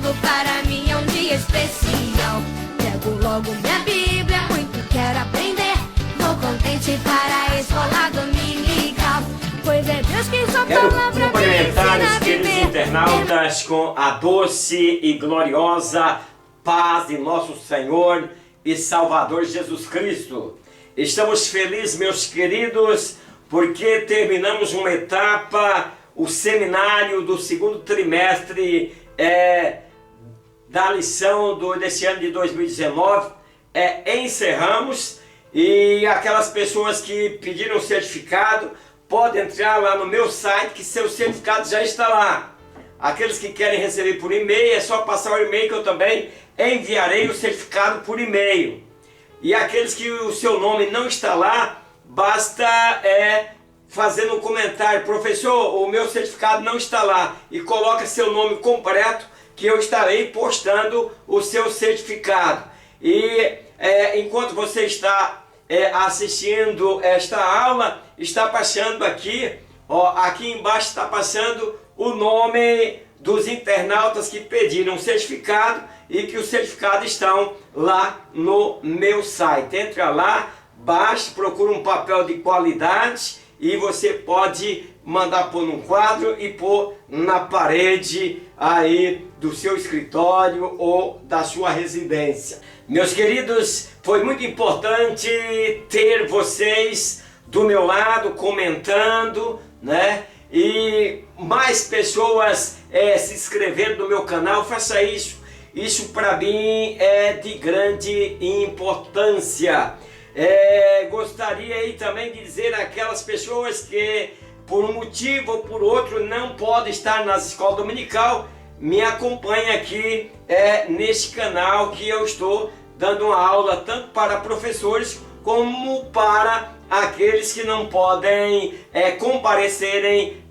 domingo para mim é um dia especial. Pego logo minha Bíblia, muito quero aprender. Vou contente para a escola dominical, pois é Deus quem só palavra me cumprimentar ensina os a queridos viver. internautas com a doce e gloriosa paz de nosso Senhor e Salvador Jesus Cristo. Estamos felizes, meus queridos, porque terminamos uma etapa, o seminário do segundo trimestre da lição desse ano de 2019. Encerramos, e aquelas pessoas que pediram certificado podem entrar lá no meu site, que seu certificado já está lá. Aqueles que querem receber por e-mail, é só passar o e-mail que eu também enviarei o certificado por e-mail. E aqueles que o seu nome não está lá, basta fazer um comentário: professor, o meu certificado não está lá, e coloca seu nome completo, que eu estarei postando o seu certificado. E enquanto você está assistindo esta aula, está passando aqui, aqui embaixo está passando o nome dos internautas que pediram o certificado e que os certificados estão lá no meu site. Entra lá, baixe, procura um papel de qualidade e você pode mandar pôr num quadro e pôr na parede aí do seu escritório ou da sua residência. Meus queridos, foi muito importante ter vocês do meu lado comentando, né? E mais pessoas se inscreveram no meu canal. Faça isso. Isso para mim é de grande importância. Gostaria aí também de dizer àquelas pessoas que por um motivo ou por outro não podem estar nas escolas dominical, me acompanhe aqui neste canal, que eu estou dando uma aula tanto para professores como para aqueles que não podem comparecerem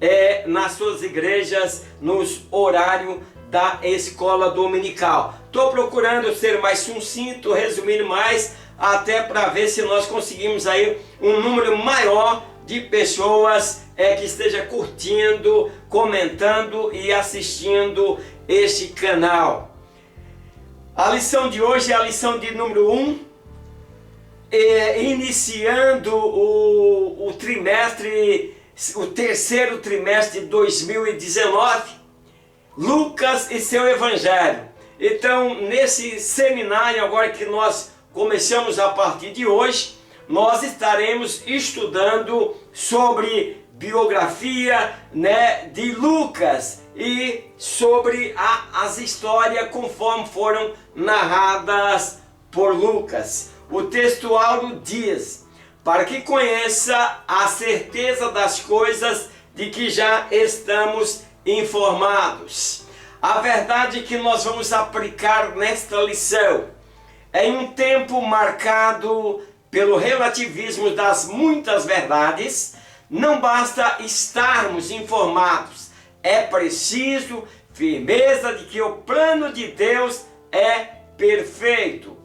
nas suas igrejas nos horários da escola dominical. Estou procurando ser mais sucinto, resumindo mais, até para ver se nós conseguimos aí um número maior de pessoas que esteja curtindo, comentando e assistindo este canal. A lição de hoje é a lição de número 1, iniciando o trimestre, o terceiro trimestre de 2019, Lucas e seu Evangelho. Então, nesse seminário agora que nós começamos a partir de hoje, nós estaremos estudando sobre biografia, de Lucas e sobre as histórias conforme foram narradas por Lucas. O texto áureo diz: para que conheça a certeza das coisas de que já estamos informados. A verdade que nós vamos aplicar nesta lição em um tempo marcado pelo relativismo das muitas verdades, não basta estarmos informados, é preciso firmeza de que o plano de Deus é perfeito.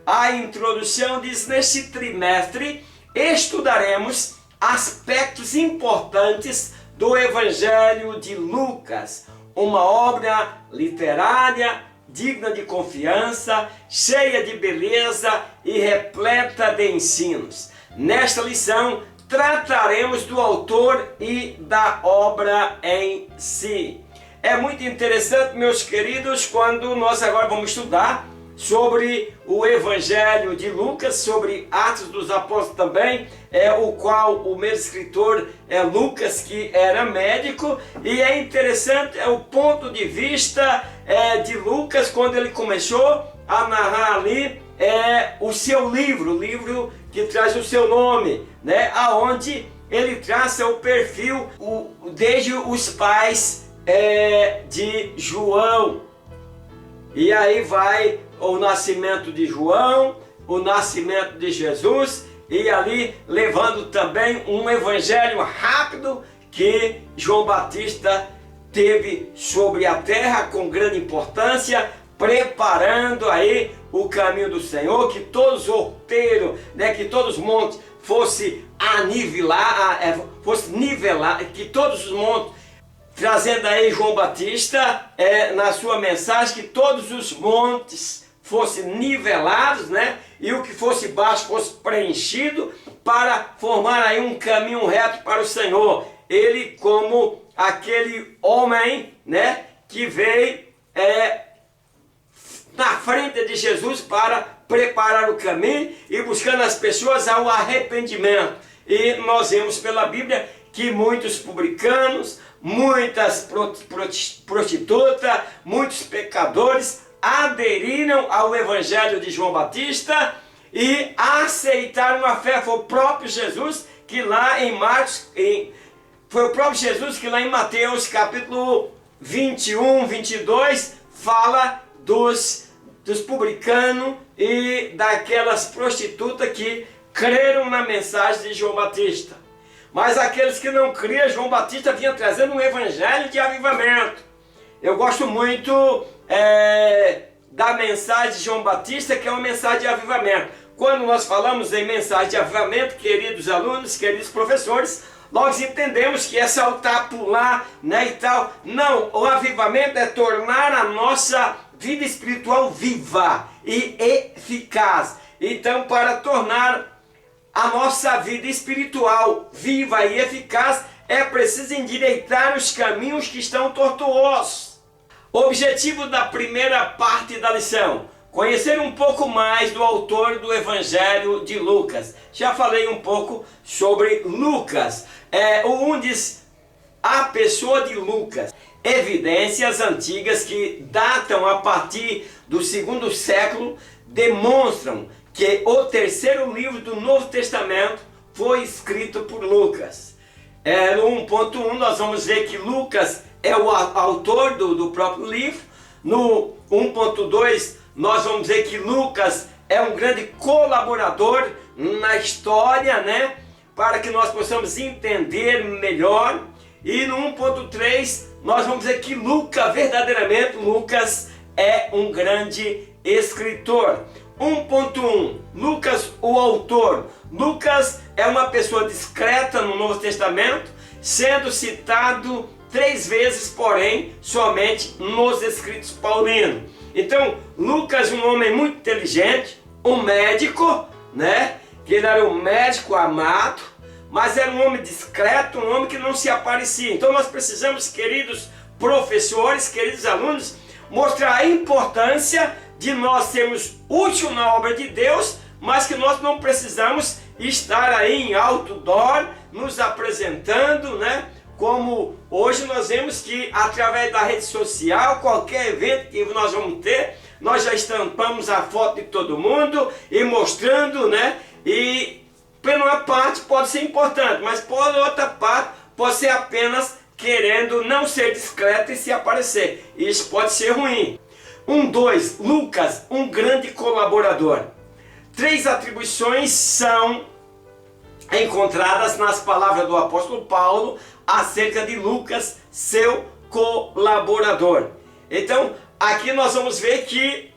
A introdução diz: neste trimestre estudaremos aspectos importantes do Evangelho de Lucas, uma obra literária digna de confiança, cheia de beleza e repleta de ensinos. Nesta lição trataremos do autor e da obra em si. É muito interessante, meus queridos, quando nós agora vamos estudar sobre o Evangelho de Lucas, sobre Atos dos Apóstolos também, o qual o mesmo escritor é Lucas, que era médico, e é interessante o ponto de vista de Lucas quando ele começou a narrar ali o seu livro, o livro que traz o seu nome, aonde ele traça o perfil desde os pais de João. E aí vai o nascimento de João, o nascimento de Jesus, e ali levando também um evangelho rápido que João Batista teve sobre a terra com grande importância, preparando aí o caminho do Senhor, que todos os outeiros, que todos os montes fosse nivelar, que todos os montes trazendo aí João Batista na sua mensagem que todos os montes fossem nivelados, né? E o que fosse baixo fosse preenchido para formar aí um caminho reto para o Senhor. Ele como aquele homem, né? Que veio na frente de Jesus para preparar o caminho e buscando as pessoas ao arrependimento. E nós vemos pela Bíblia que muitos publicanos, muitas prostitutas, muitos pecadores aderiram ao Evangelho de João Batista e aceitaram a fé. Foi o próprio Jesus que lá em Mateus capítulo 21, 22 fala dos publicanos e daquelas prostitutas que creram na mensagem de João Batista. Mas aqueles que não criam, João Batista vinha trazendo um evangelho de avivamento. Eu gosto muito da mensagem de João Batista, que é uma mensagem de avivamento. Quando nós falamos em mensagem de avivamento, queridos alunos, queridos professores, nós entendemos que é saltar, pular, né, e tal. Não, o avivamento é tornar a nossa vida espiritual viva e eficaz. Então, para tornar a nossa vida espiritual viva e eficaz, é preciso endireitar os caminhos que estão tortuosos. O objetivo da primeira parte da lição: conhecer um pouco mais do autor do Evangelho de Lucas. Já falei um pouco sobre Lucas. A pessoa de Lucas. Evidências antigas que datam a partir do 2º século demonstram que o terceiro livro do Novo Testamento foi escrito por Lucas. No 1.1 nós vamos ver que Lucas é o autor do próprio livro. No 1.2 nós vamos ver que Lucas é um grande colaborador na história, né? Para que nós possamos entender melhor. E no 1.3 nós vamos ver que verdadeiramente Lucas é um grande escritor. 1.1, Lucas, o autor. Lucas é uma pessoa discreta no Novo Testamento, sendo citado 3 vezes, porém, somente nos escritos paulinos. Então, Lucas, um homem muito inteligente, um médico, né? Que ele era um médico amado, mas era um homem discreto, um homem que não se aparecia. Então nós precisamos, queridos professores, queridos alunos, mostrar a importância de nós sermos úteis na obra de Deus, mas que nós não precisamos estar aí em outdoor, nos apresentando, né? Como hoje nós vemos que através da rede social, qualquer evento que nós vamos ter, nós já estampamos a foto de todo mundo e mostrando, né? E por uma parte pode ser importante, mas por outra parte pode ser apenas querendo não ser discreto e se aparecer. Isso pode ser ruim. 2. Lucas, um grande colaborador. 3 atribuições são encontradas nas palavras do apóstolo Paulo acerca de Lucas, seu colaborador. Então, aqui nós vamos ver que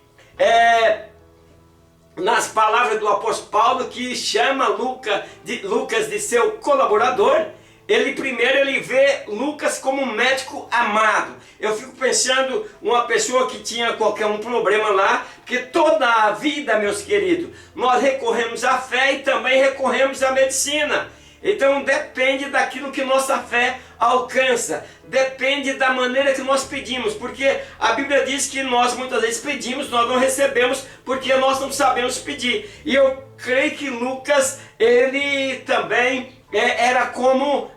nas palavras do apóstolo Paulo, que chama Lucas de seu colaborador, ele vê Lucas como um médico amado. Eu fico pensando uma pessoa que tinha qualquer problema lá, porque toda a vida, meus queridos, nós recorremos à fé e também recorremos à medicina. Então depende daquilo que nossa fé alcança, depende da maneira que nós pedimos, porque a Bíblia diz que nós muitas vezes pedimos, nós não recebemos, porque nós não sabemos pedir. E eu creio que Lucas, ele também era como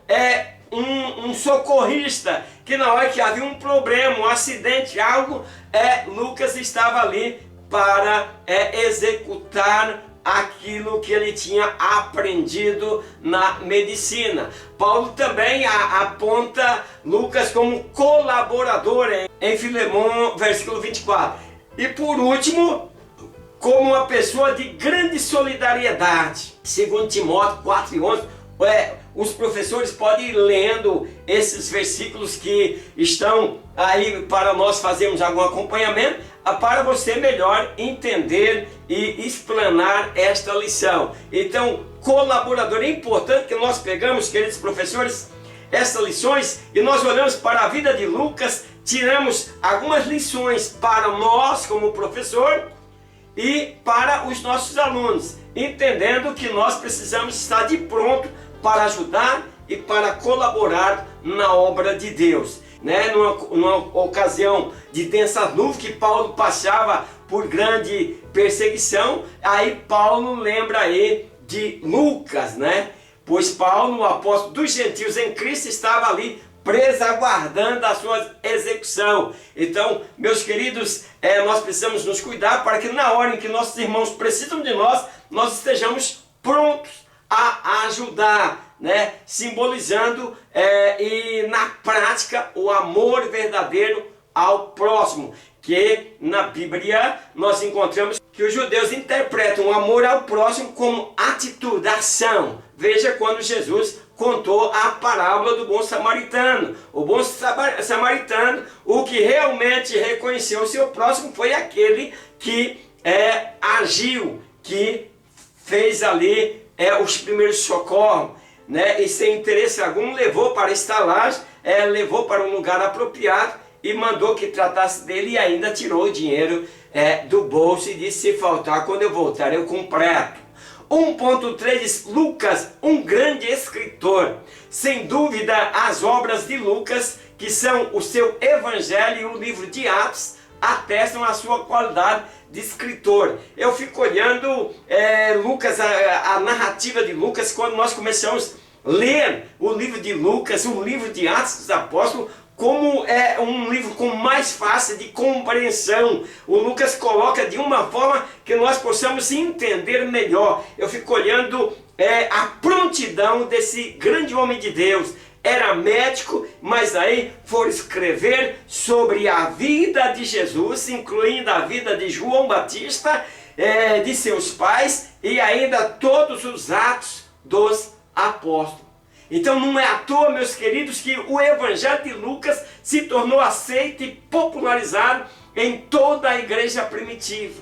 um socorrista, que na hora que havia um problema, um acidente, algo, Lucas estava ali para executar aquilo que ele tinha aprendido na medicina. Paulo também aponta Lucas como colaborador em Filemão, versículo 24. E por último, como uma pessoa de grande solidariedade. Segundo Timóteo 4:11, os professores podem ir lendo esses versículos que estão aí para nós fazermos algum acompanhamento, para você melhor entender e explanar esta lição. Então, colaborador, é importante que nós pegamos, queridos professores, essas lições e nós olhamos para a vida de Lucas, tiramos algumas lições para nós como professor e para os nossos alunos, entendendo que nós precisamos estar de pronto para ajudar e para colaborar na obra de Deus. Numa ocasião de densas nuvens que Paulo passava por grande perseguição, aí Paulo lembra aí de Lucas, pois Paulo, o apóstolo dos gentios em Cristo, estava ali preso, aguardando a sua execução. Então, meus queridos, nós precisamos nos cuidar para que na hora em que nossos irmãos precisam de nós, nós estejamos prontos a ajudar, simbolizando e na prática o amor verdadeiro ao próximo, que na Bíblia nós encontramos que os judeus interpretam o amor ao próximo como atitude, ação. Veja quando Jesus contou a parábola do bom samaritano. O bom samaritano, o que realmente reconheceu o seu próximo foi aquele que agiu, que fez ali os primeiros socorros, e sem interesse algum levou para a estalagem, levou para um lugar apropriado e mandou que tratasse dele e ainda tirou o dinheiro do bolso e disse: se faltar, quando eu voltar eu completo. 1.3 diz: Lucas, um grande escritor. Sem dúvida, as obras de Lucas, que são o seu evangelho e o livro de Atos, atestam a sua qualidade de escritor. Eu fico olhando Lucas, a narrativa de Lucas, quando nós começamos a ler o livro de Lucas, o livro de Atos dos Apóstolos, como é um livro com mais fácil de compreensão. O Lucas coloca de uma forma que nós possamos entender melhor. Eu fico olhando a prontidão desse grande homem de Deus. Era médico, mas aí for escrever sobre a vida de Jesus, incluindo a vida de João Batista, de seus pais e ainda todos os atos dos apóstolos. Então não é à toa, meus queridos, que o evangelho de Lucas se tornou aceito e popularizado em toda a igreja primitiva.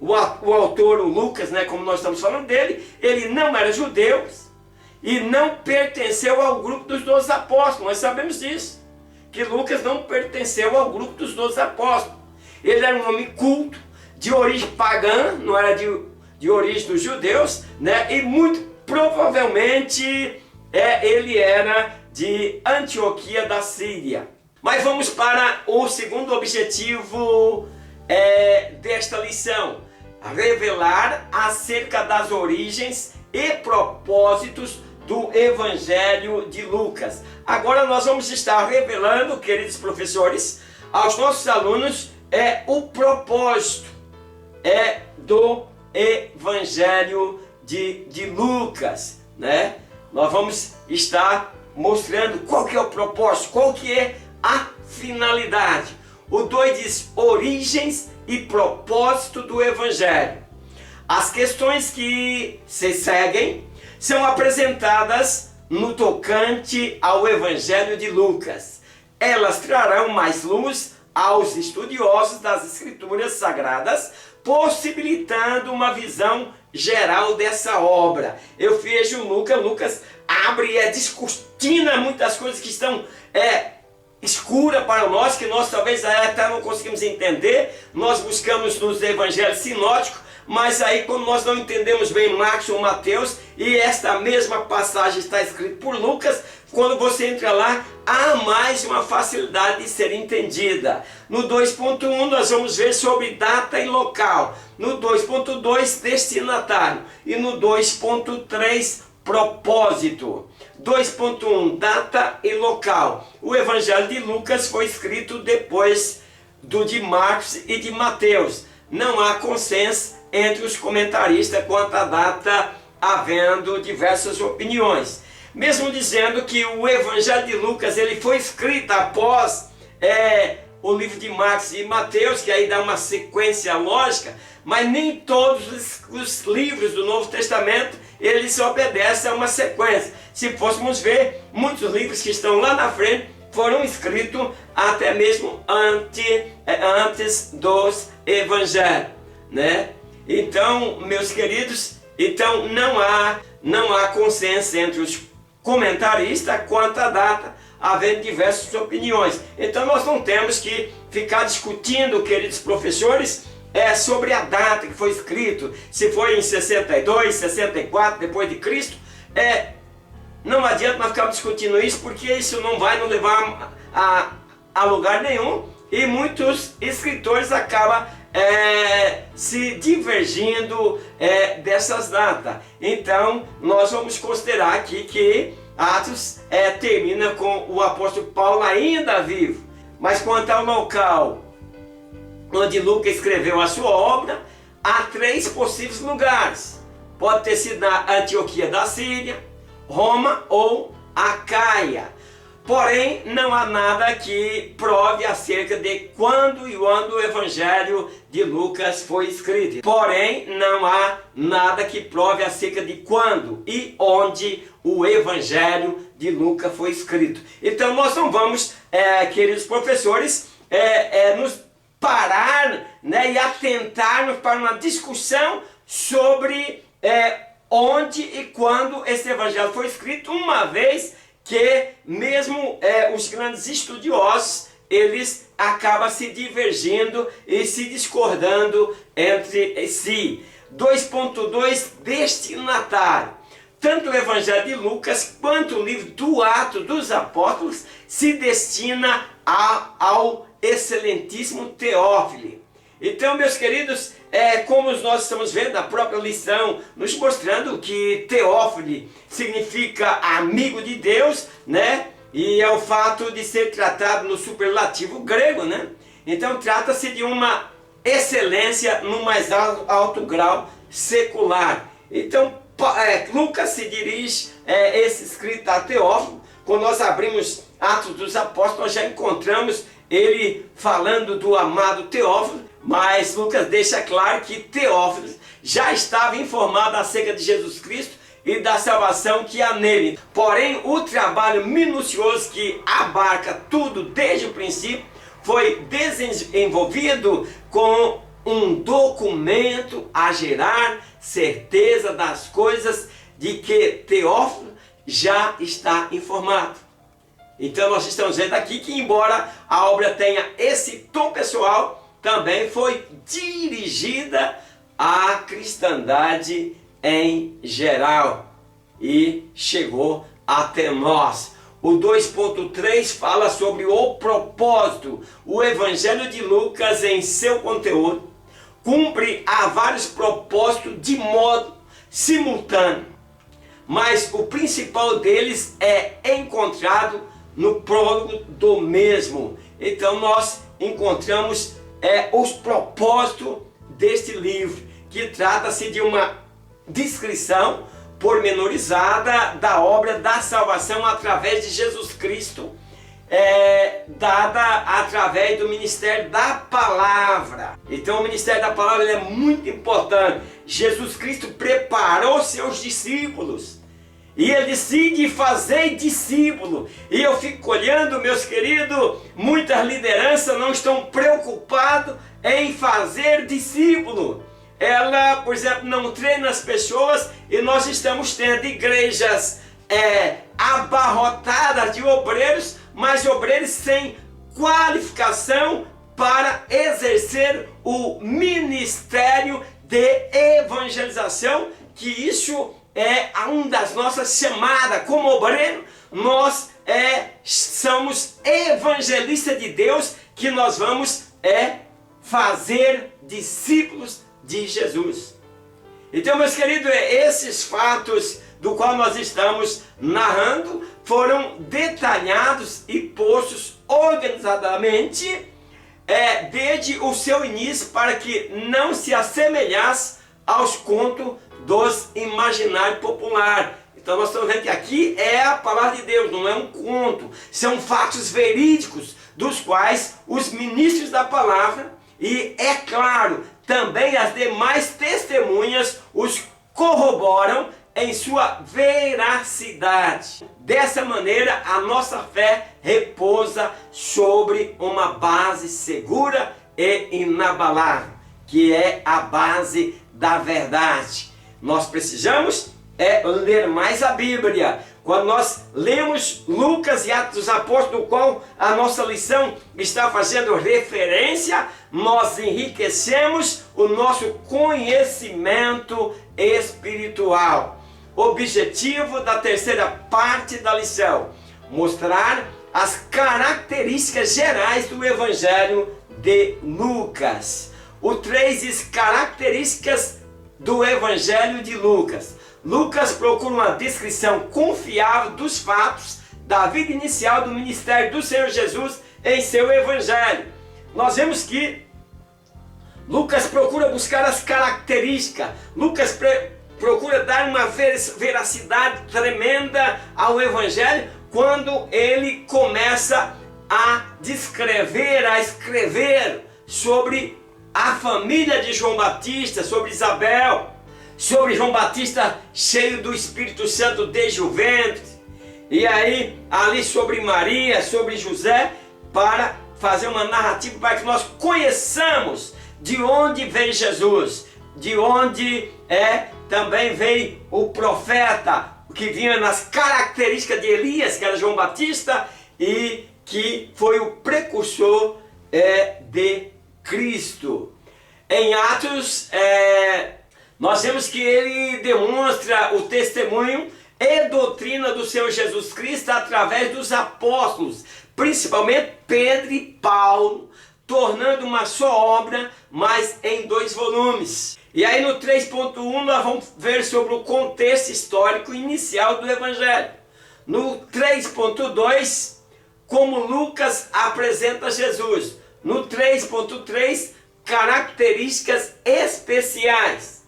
O autor, o Lucas, como nós estamos falando dele, ele não era judeu e não pertenceu ao grupo dos 12 apóstolos. Nós sabemos disso, que Lucas não pertenceu ao grupo dos 12 apóstolos. Ele era um homem culto, de origem pagã, não era de origem dos judeus, e muito provavelmente ele era de Antioquia da Síria. Mas vamos para o segundo objetivo desta lição: revelar acerca das origens e propósitos do Evangelho de Lucas. Agora nós vamos estar revelando, queridos professores, aos nossos alunos o propósito do Evangelho de Lucas, Nós vamos estar mostrando qual que é o propósito, qual que é a finalidade. O 2 diz origens e propósito do Evangelho. As questões que se seguem são apresentadas no tocante ao Evangelho de Lucas. Elas trarão mais luz aos estudiosos das Escrituras Sagradas, possibilitando uma visão geral dessa obra. Eu vejo Lucas abre e descortina muitas coisas que estão escuras para nós, que nós talvez até não conseguimos entender. Nós buscamos nos evangelhos sinóticos, mas aí quando nós não entendemos bem Marcos ou Mateus, e esta mesma passagem está escrita por Lucas, quando você entra lá, há mais uma facilidade de ser entendida. No 2.1 nós vamos ver sobre data e local. No 2.2 destinatário. E no 2.3 propósito. 2.1 data e local. O Evangelho de Lucas foi escrito depois do de Marcos e de Mateus. Não há consenso entre os comentaristas quanto à data, havendo diversas opiniões. Mesmo dizendo que o Evangelho de Lucas ele foi escrito após o livro de Marcos e Mateus, que aí dá uma sequência lógica, mas nem todos os livros do Novo Testamento eles obedecem a uma sequência. Se fôssemos ver, muitos livros que estão lá na frente foram escritos até mesmo antes dos evangelhos, Então, meus queridos, não há consenso entre os comentarista quanto à data, havendo diversas opiniões. Então nós não temos que ficar discutindo, queridos professores, sobre a data que foi escrito, se foi em 62, 64 depois de Cristo. Não adianta nós ficarmos discutindo isso, porque isso não vai nos levar a lugar nenhum, e muitos escritores acabam se divergindo dessas datas. Então nós vamos considerar aqui que Atos termina com o apóstolo Paulo ainda vivo. Mas quanto ao local onde Lucas escreveu a sua obra, há 3 possíveis lugares. Pode ter sido na Antioquia da Síria, Roma ou Acaia. Porém, não há nada que prove acerca de quando e onde o Evangelho de Lucas foi escrito. Porém, não há nada que prove acerca de quando e onde o Evangelho de Lucas foi escrito. Então, nós não vamos, queridos professores, nos parar, né, e atentarmos para uma discussão sobre onde e quando esse Evangelho foi escrito, uma vez que mesmo os grandes estudiosos, eles acabam se divergindo e se discordando entre si. 2.2 Destinatário. Tanto o Evangelho de Lucas quanto o livro do Atos dos Apóstolos se destina ao excelentíssimo Teófilo. Então, meus queridos, como nós estamos vendo a própria lição, nos mostrando que Teófilo significa amigo de Deus, né? E é o fato de ser tratado no superlativo grego, né? Então, trata-se de uma excelência no mais alto grau secular. Então, Lucas se dirige esse escrito a Teófilo. Quando nós abrimos Atos dos Apóstolos, nós já encontramos ele falando do amado Teófilo, mas Lucas deixa claro que Teófilo já estava informado acerca de Jesus Cristo e da salvação que há nele. Porém, o trabalho minucioso que abarca tudo desde o princípio foi desenvolvido com um documento a gerar certeza das coisas de que Teófilo já está informado. Então nós estamos vendo aqui que, embora a obra tenha esse tom pessoal, também foi dirigida à cristandade em geral e chegou até nós. O 2.3 fala sobre o propósito. O Evangelho de Lucas, em seu conteúdo, cumpre a vários propósitos de modo simultâneo, mas o principal deles é encontrado no prólogo do mesmo. Então nós encontramos os propósitos deste livro, que trata-se de uma descrição pormenorizada da obra da salvação através de Jesus Cristo, dada através do ministério da palavra. Então o ministério da palavra é muito importante. Jesus Cristo preparou seus discípulos e ele decide fazer discípulo. E eu fico olhando, meus queridos, muitas lideranças não estão preocupadas em fazer discípulo. Ela, por exemplo, não treina as pessoas, e nós estamos tendo igrejas abarrotadas de obreiros, mas obreiros sem qualificação para exercer o ministério de evangelização, que isso é uma das nossas chamadas. Como obreiro, nós somos evangelistas de Deus, que nós vamos fazer discípulos de Jesus. Então, meus queridos, esses fatos do qual nós estamos narrando foram detalhados e postos organizadamente desde o seu início, para que não se assemelhasse aos contos dos imaginários populares. Então nós estamos vendo que aqui é a palavra de Deus, não é um conto. São fatos verídicos, dos quais os ministros da palavra e, é claro, também as demais testemunhas os corroboram em sua veracidade. Dessa maneira, a nossa fé repousa sobre uma base segura e inabalável, que é a base da verdade. Nós precisamos ler mais a Bíblia, Quando nós lemos Lucas e Atos dos Apóstolos, do qual a nossa lição está fazendo referência, nós enriquecemos o nosso conhecimento espiritual. Objetivo da terceira parte da lição: mostrar as características gerais do Evangelho de Lucas. O 3 diz características do Evangelho de Lucas. Lucas procura uma descrição confiável dos fatos da vida inicial do ministério do Senhor Jesus em seu Evangelho. Nós vemos que Lucas procura buscar as características. Lucas procura dar uma veracidade tremenda ao Evangelho quando ele começa a descrever, a escrever sobre a família de João Batista, sobre Isabel, sobre João Batista cheio do Espírito Santo desde o ventre, e aí ali sobre Maria, sobre José, para fazer uma narrativa para que nós conheçamos de onde vem Jesus, de onde também veio o profeta, que vinha nas características de Elias, que era João Batista, e que foi o precursor de Cristo. Em Atos, nós vemos que ele demonstra o testemunho e doutrina do Senhor Jesus Cristo através dos apóstolos, principalmente Pedro e Paulo, tornando uma só obra, mas em 2 volumes. E aí no 3.1 nós vamos ver sobre o contexto histórico inicial do Evangelho. No 3.2, como Lucas apresenta Jesus. No 3.3, características especiais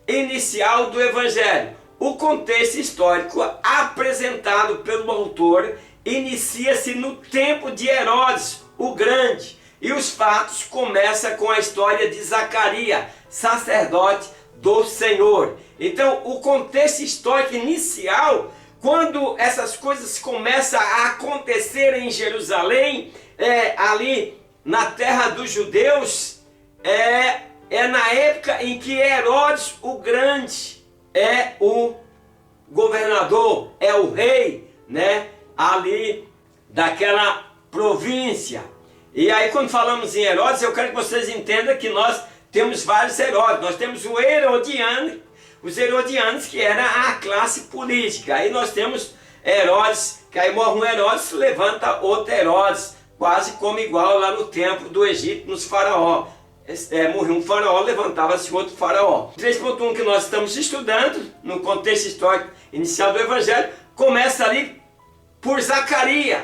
inicial do Evangelho. O contexto histórico apresentado pelo autor inicia-se no tempo de Herodes o Grande, e os fatos começam com a história de Zacarias, sacerdote do Senhor. Então, o contexto histórico inicial, quando essas coisas começam a acontecer em Jerusalém, ali na terra dos judeus, é na época em que Herodes o Grande é o governador, é o rei, né, ali daquela província. E aí quando falamos em Herodes, eu quero que vocês entendam que nós temos vários Herodes. Nós temos o Herodiano, os Herodianos, que era a classe política. Aí nós temos Herodes, que aí morre um Herodes, se levanta outro Herodes, quase como igual lá no templo do Egito, nos faraó. Morreu um faraó, levantava-se outro faraó. 3.1 que nós estamos estudando, no contexto histórico inicial do Evangelho, começa ali por Zacarias.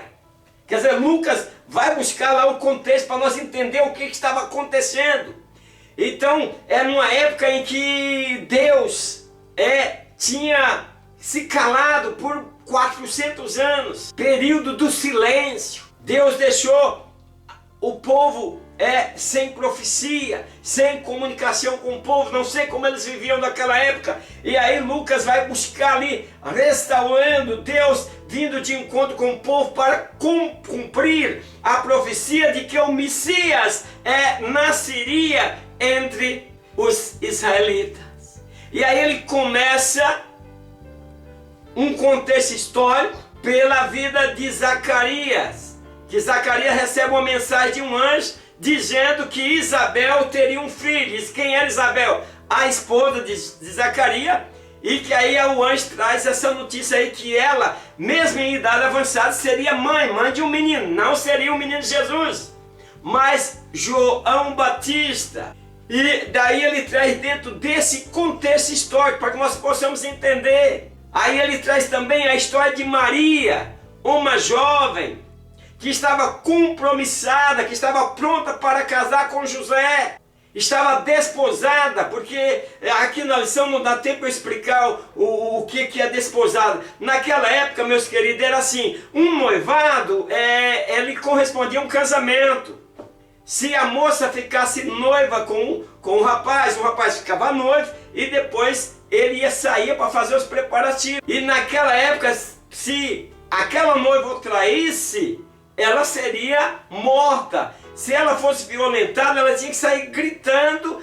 Quer dizer, Lucas vai buscar lá o contexto para nós entender o que estava acontecendo. Então, é numa época em que Deus tinha se calado por 400 anos, período do silêncio. Deus deixou o povo sem profecia, sem comunicação com o povo, não sei como eles viviam naquela época. E aí Lucas vai buscar ali, restaurando, Deus vindo de encontro com o povo para cumprir a profecia de que o Messias nasceria entre os israelitas. E aí ele começa um contexto histórico pela vida de Zacarias, que Zacarias recebe uma mensagem de um anjo dizendo que Isabel teria um filho. E quem era Isabel? A esposa de Zacarias. E que aí o anjo traz essa notícia aí que ela, mesmo em idade avançada, seria mãe de um menino. Não seria o menino Jesus, mas João Batista. E daí ele traz dentro desse contexto histórico para que nós possamos entender. Aí ele traz também a história de Maria, uma jovem que estava compromissada, que estava pronta para casar com José. Estava desposada, porque aqui na lição não dá tempo eu explicar o que é desposada. Naquela época, meus queridos, era assim, um noivado, ele correspondia a um casamento. Se a moça ficasse noiva com o rapaz ficava noivo e depois ele ia sair para fazer os preparativos. E naquela época, se aquela noiva o traísse, ela seria morta. se ela fosse violentada, ela tinha que sair gritando,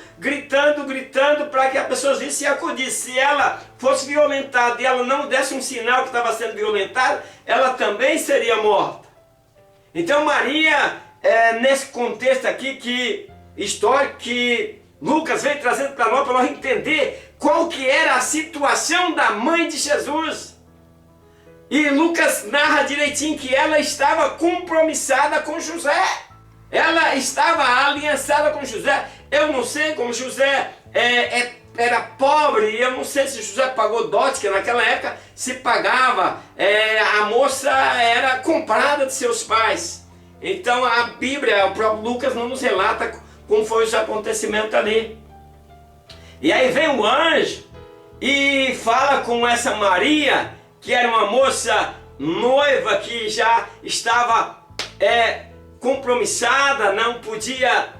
para que as pessoas vissem e acudissem. Se ela fosse violentada e ela não desse um sinal que estava sendo violentada, ela também seria morta. Então Maria, nesse contexto aqui histórico que Lucas vem trazendo para nós entender qual que era a situação da mãe de Jesus. E Lucas narra direitinho que ela estava compromissada com José. Ela estava aliançada com José. Eu não sei como José era pobre, eu não sei se José pagou dote, que naquela época se pagava, a moça era comprada de seus pais. Então a Bíblia, o próprio Lucas não nos relata como foi os acontecimentos ali. E aí vem o anjo e fala com essa Maria, que era uma moça noiva, que já estava compromissada, não podia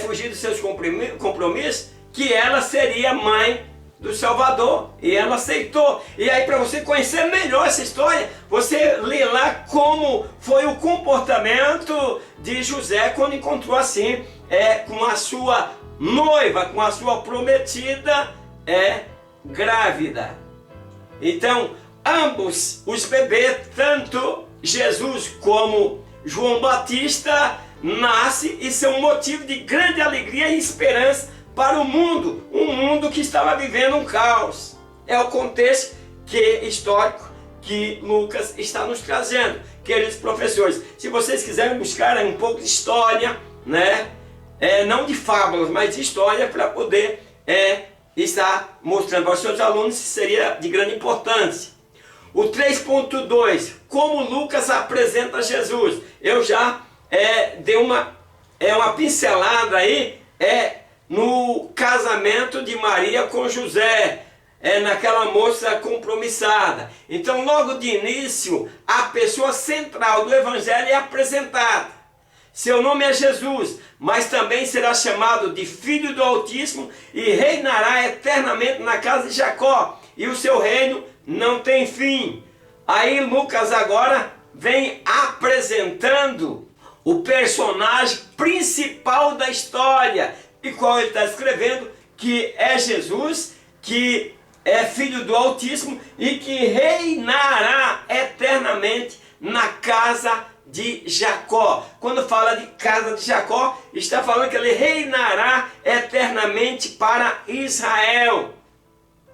fugir dos seus compromissos, que ela seria mãe do Salvador, e ela aceitou. E aí, para você conhecer melhor essa história, você lê lá como foi o comportamento de José quando encontrou assim com a sua noiva, com a sua prometida grávida. Então ambos os bebês, tanto Jesus como João Batista, nascem e são motivo de grande alegria e esperança para o mundo, um mundo que estava vivendo um caos. É o contexto histórico que Lucas está nos trazendo. Queridos professores, se vocês quiserem buscar um pouco de história, né? Não de fábulas, mas de história, para poder estar mostrando aos seus alunos, seria de grande importância. O 3.2, como Lucas apresenta Jesus. Eu já dei uma pincelada aí no casamento de Maria com José, naquela moça compromissada. Então logo de início, a pessoa central do Evangelho é apresentada. Seu nome é Jesus, mas também será chamado de Filho do Altíssimo e reinará eternamente na casa de Jacó, e o seu reino não tem fim. Aí Lucas agora vem apresentando o personagem principal da história, e qual ele está escrevendo, que é Jesus, que é Filho do Altíssimo e que reinará eternamente na casa de Jacó. Quando fala de casa de Jacó, está falando que ele reinará eternamente para Israel,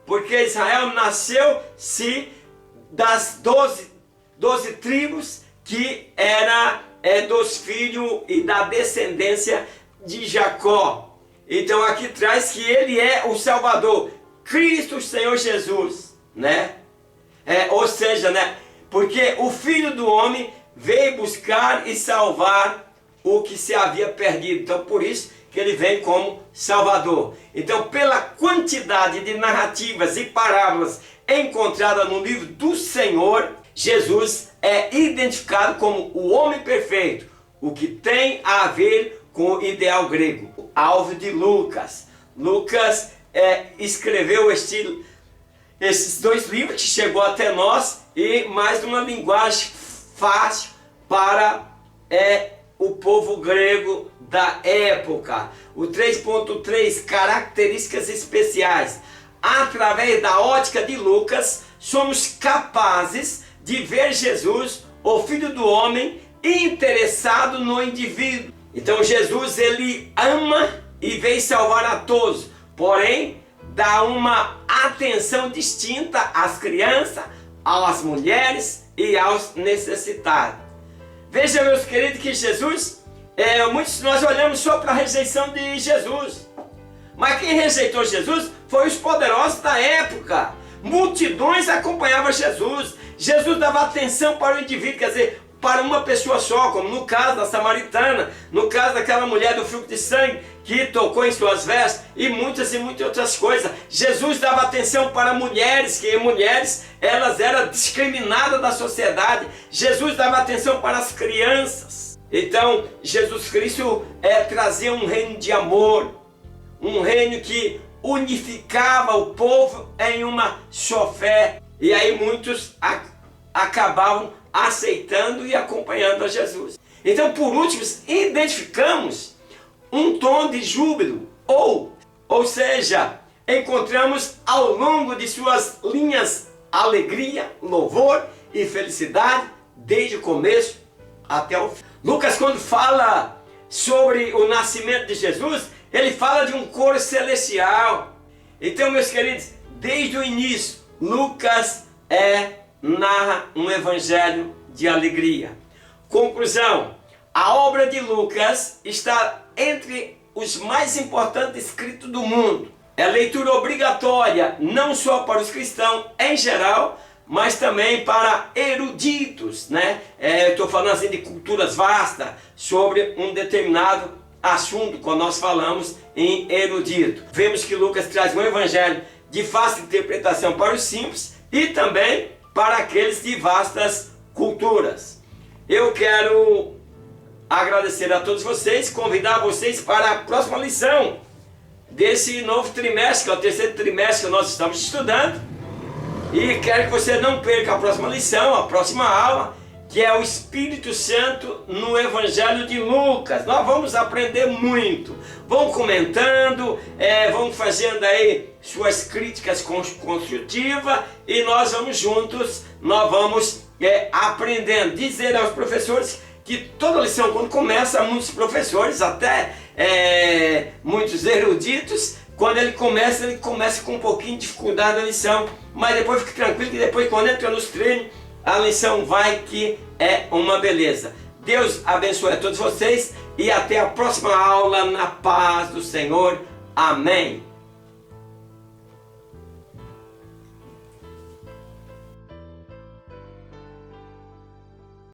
porque Israel nasceu-se das 12 tribos, que era dos filhos e da descendência de Jacó. Então aqui traz que ele é o Salvador, Cristo Senhor Jesus, né? Ou seja, né? Porque o Filho do Homem veio buscar e salvar o que se havia perdido. Então por isso que ele vem como Salvador. Então, pela quantidade de narrativas e parábolas encontradas no livro do Senhor, Jesus é identificado como o homem perfeito, o que tem a ver com o ideal grego, alvo de Lucas. Lucas escreveu esses dois livros que chegou até nós, e mais uma linguagem fácil para o povo grego da época. O 3.3, características especiais. Através da ótica de Lucas, somos capazes de ver Jesus, o Filho do Homem, interessado no indivíduo. Então Jesus, ele ama e veio salvar a todos, porém dá uma atenção distinta às crianças, às mulheres e aos necessitados. Veja, meus queridos, que Jesus, muitos de nós olhamos só para a rejeição de Jesus, mas quem rejeitou Jesus foi os poderosos da época. Multidões acompanhavam Jesus. Jesus dava atenção para o indivíduo, quer dizer, para uma pessoa só, como no caso da samaritana, no caso daquela mulher do fluxo de sangue que tocou em suas vestes, e muitas outras coisas. Jesus dava atenção para mulheres, que mulheres, elas eram discriminadas da sociedade. Jesus dava atenção para as crianças. Então Jesus Cristo trazia um reino de amor, um reino que unificava o povo em uma só fé. E aí muitos acabavam aceitando e acompanhando a Jesus. Então, por último, identificamos um tom de júbilo, ou seja, encontramos ao longo de suas linhas alegria, louvor e felicidade, desde o começo até o fim. Lucas, quando fala sobre o nascimento de Jesus, ele fala de um coro celestial. Então, meus queridos, desde o início, Lucas narra um evangelho de alegria. Conclusão: a obra de Lucas está entre os mais importantes escritos do mundo. É leitura obrigatória, não só para os cristãos em geral, mas também para eruditos, né? Estou falando assim de culturas vastas sobre um determinado assunto, quando nós falamos em erudito. Vemos que Lucas traz um evangelho de fácil interpretação para os simples e também para aqueles de vastas culturas. Eu quero agradecer a todos vocês, convidar vocês para a próxima lição desse novo trimestre, que é o terceiro trimestre que nós estamos estudando. E quero que você não perca a próxima lição, a próxima aula, que é o Espírito Santo no Evangelho de Lucas. Nós vamos aprender muito. Vão comentando, vão fazendo aí suas críticas construtivas e nós vamos juntos, nós vamos aprendendo. Dizer aos professores que toda lição, quando começa, muitos professores, até muitos eruditos, quando ele começa com um pouquinho de dificuldade na lição, mas depois fique tranquilo que depois, quando entra nos treinos, a lição vai que é uma beleza. Deus abençoe a todos vocês e até a próxima aula na paz do Senhor. Amém.